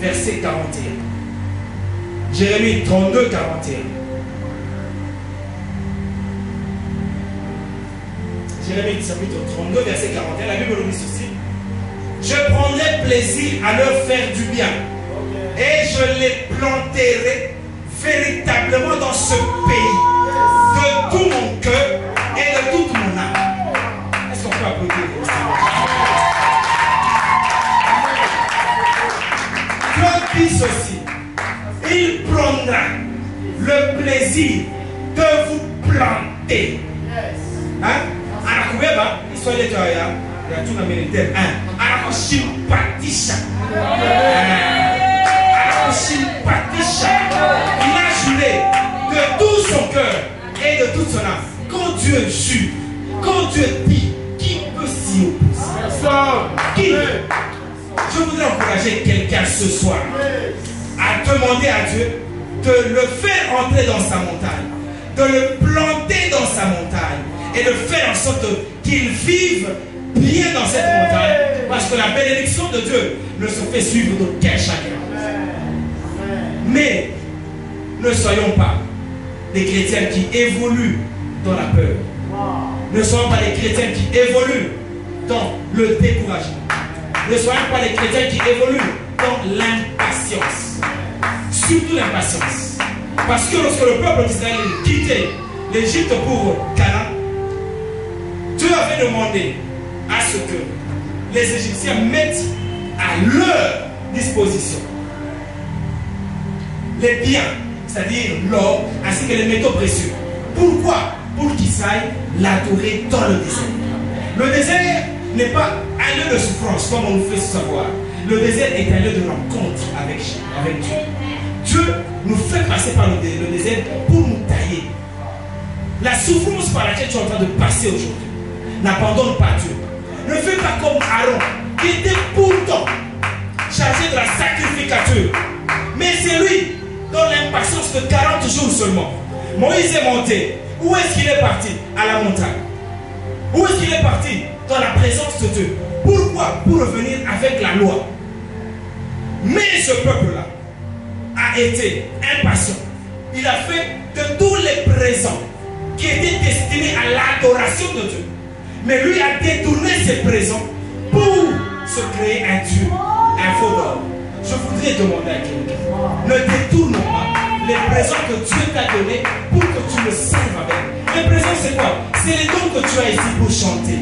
verset 41. Jérémie 32, 41. Jérémie chapitre 32, verset 41. La Bible nous dit ceci. Je prendrai plaisir à leur faire du bien. Et je les planterai véritablement dans ce pays. De tout mon cœur et de toute mon âme. Est-ce qu'on peut applaudir le Seigneur? Dieu dit ceci. Il prendra le plaisir de vous planter. Hein? Anakubeba, histoire de toi, il y a tout le militaire. Anakushimpatisha. Anakushimpatisha. Il a juré de tout son cœur et de toute son âme. Quand Dieu jure, quand Dieu dit, qui peut s'y opposer? Qui? Je voudrais encourager quelqu'un ce soir à demander à Dieu de le faire entrer dans sa montagne, de le planter dans sa montagne et de faire en sorte qu'il vive bien dans cette montagne, parce que la bénédiction de Dieu ne se fait suivre d'aucun chacun. Mais ne soyons pas des chrétiens qui évoluent dans la peur. Ne soyons pas des chrétiens qui évoluent dans le découragement. Ne soyons pas des chrétiens qui évoluent dans l'impatience. Surtout l'impatience. Parce que lorsque le peuple d'Israël quittait l'Égypte pour Canaan, Dieu avait demandé à ce que les Égyptiens mettent à leur disposition les biens, c'est-à-dire l'or, ainsi que les métaux précieux. Pourquoi? Pour qu'ils aillent l'adorer dans le désert. Le désert n'est pas un lieu de souffrance, comme on nous fait savoir. Le désert est un lieu de rencontre avec Dieu. Dieu nous fait passer par le désert pour nous tailler. La souffrance par laquelle tu es en train de passer aujourd'hui, n'abandonne pas Dieu. Ne fais pas comme Aaron, qui était pourtant chargé de la sacrificature. Mais c'est lui, dans l'impatience de 40 jours seulement. Moïse est monté. Où est-ce qu'il est parti? À la montagne. Où est-ce qu'il est parti? Dans la présence de Dieu. Pourquoi? Pour revenir avec la loi. Mais ce peuple-là a été impatient. Il a fait de tous les présents qui étaient destinés à l'adoration de Dieu. Mais lui a détourné ses présents pour se créer un Dieu, un faux d'or. Je voudrais demander à quelqu'un, ne détourne pas les présents que Dieu t'a donnés pour que tu le serves avec. Les présents, c'est quoi? C'est les dons que tu as ici pour chanter.